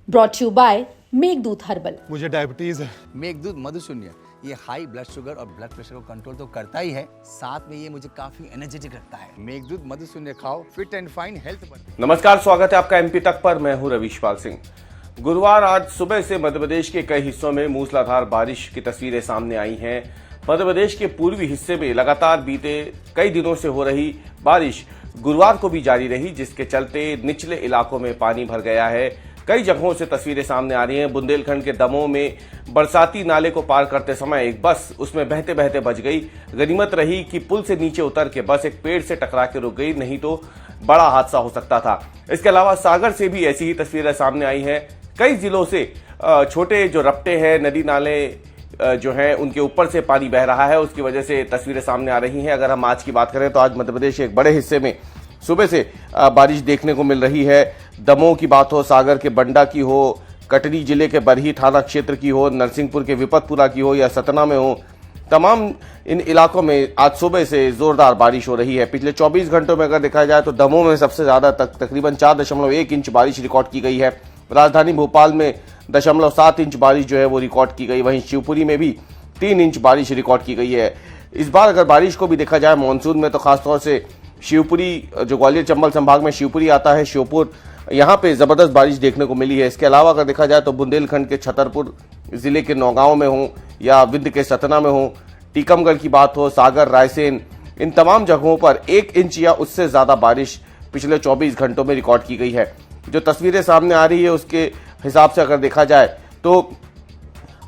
Brought you by Meghdoot herbal. मुझे diabetes है। मेघदूत मधुशून्य ये हाई ब्लड शुगर और ब्लड प्रेशर को कंट्रोल तो करता ही है, साथ में ये मुझे काफी एनर्जेटिक रखता है। मेघदूत मधुशून्य खाओ, फिट एंड फाइन हेल्थ बने। नमस्कार, स्वागत है आपका एमपी तक पर। मैं हूं रविशपाल सिंह। गुरुवार आज सुबह से मध्य प्रदेश के कई हिस्सों में मूसलाधार बारिश की तस्वीरें सामने आई हैं। मध्य प्रदेश के पूर्वी हिस्से में लगातार बीते कई दिनों से हो रही बारिश गुरुवार को भी जारी रही, जिसके चलते निचले इलाकों में पानी भर गया है। कई जगहों से तस्वीरें सामने आ रही हैं। बुंदेलखंड के दमोह में बरसाती नाले को पार करते समय एक बस उसमें बहते बहते बच गई। गनीमत रही कि पुल से नीचे उतर के बस एक पेड़ से टकरा के रुक गई, नहीं तो बड़ा हादसा हो सकता था। इसके अलावा सागर से भी ऐसी ही तस्वीरें सामने आई हैं। कई जिलों से छोटे जो रपटे हैं, नदी नाले जो हैं, उनके ऊपर से पानी बह रहा है, उसकी वजह से तस्वीरें सामने आ रही हैं। अगर हम आज की बात करें तो आज मध्य प्रदेश के एक बड़े हिस्से में सुबह से बारिश देखने को मिल रही है। दमोह की बात हो, सागर के बंडा की हो, कटनी जिले के बरही थाना क्षेत्र की हो, नरसिंहपुर के विपतपुरा की हो या सतना में हो, तमाम इन इलाकों में आज सुबह से जोरदार बारिश हो रही है। पिछले 24 घंटों में अगर देखा जाए तो दमोह में सबसे ज्यादा तकरीबन 4.1 इंच बारिश रिकॉर्ड की गई है। राजधानी भोपाल में 0.7 इंच बारिश जो है वो रिकॉर्ड की गई। वहीं शिवपुरी में भी 3 इंच बारिश रिकॉर्ड की गई है। इस बार अगर बारिश को भी देखा जाए मानसून में, तो खासतौर से शिवपुरी, जो ग्वालियर चंबल संभाग में शिवपुरी आता है, श्योपुर, यहाँ पे जबरदस्त बारिश देखने को मिली है। इसके अलावा अगर देखा जाए तो बुंदेलखंड के छतरपुर जिले के नौगांव में हो या विंध्य के सतना में हो, टीकमगढ़ की बात हो, सागर, रायसेन, इन तमाम जगहों पर 1 इंच या उससे ज्यादा बारिश पिछले 24 घंटों में रिकॉर्ड की गई है। जो तस्वीरें सामने आ रही है उसके हिसाब से अगर देखा जाए तो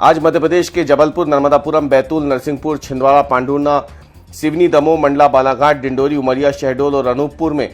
आज मध्य प्रदेश के जबलपुर, नर्मदापुरम, बैतूल, नरसिंहपुर, छिंदवाड़ा, पांडुर्ना, सिवनी, दमोह, मंडला, बालाघाट, डिंडोरी, उमरिया, शहडोल और अनूपपुर में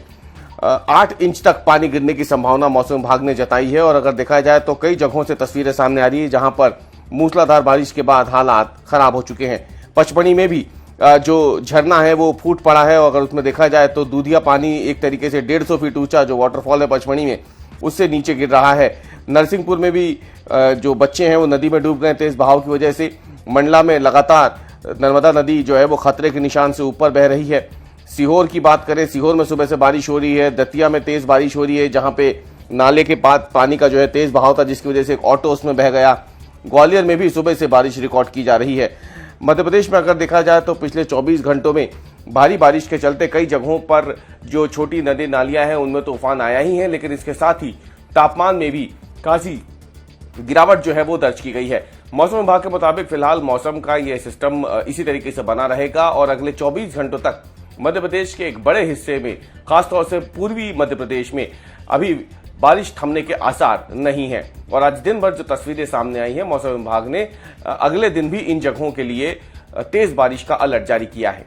8 इंच तक पानी गिरने की संभावना मौसम विभाग ने जताई है। और अगर देखा जाए तो कई जगहों से तस्वीरें सामने आ रही है जहां पर मूसलाधार बारिश के बाद हालात खराब हो चुके हैं। पचमढ़ी में भी जो झरना है वो फूट पड़ा है और अगर उसमें देखा जाए तो दूधिया पानी एक तरीके से 150 फीट ऊंचा जो वाटरफॉल है पचमढ़ी में, उससे नीचे गिर रहा है। नरसिंहपुर में भी जो बच्चे हैं वो नदी में डूब गए तेज बहाव की वजह से। मंडला में लगातार नर्मदा नदी जो है वो खतरे के निशान से ऊपर बह रही है। सीहोर की बात करें, सीहोर में सुबह से बारिश हो रही है। दतिया में तेज बारिश हो रही है जहां पे नाले के पास पानी का जो है तेज बहाव था, जिसकी वजह से एक ऑटो उसमें बह गया। ग्वालियर में भी सुबह से बारिश रिकॉर्ड की जा रही है। मध्य प्रदेश में अगर देखा जाए तो पिछले 24 घंटों में भारी बारिश के चलते कई जगहों पर जो छोटी नदी नालियां हैं उनमें तो उफान आया ही है, लेकिन इसके साथ ही तापमान में भी खासी गिरावट जो है वो दर्ज की गई है। मौसम विभाग के मुताबिक फिलहाल मौसम का यह सिस्टम इसी तरीके से बना रहेगा और अगले 24 घंटों तक मध्य प्रदेश के एक बड़े हिस्से में, खासतौर से पूर्वी मध्य प्रदेश में, अभी बारिश थमने के आसार नहीं है। और आज दिन भर जो तस्वीरें सामने आई हैं, मौसम विभाग ने अगले दिन भी इन जगहों के लिए तेज बारिश का अलर्ट जारी किया है।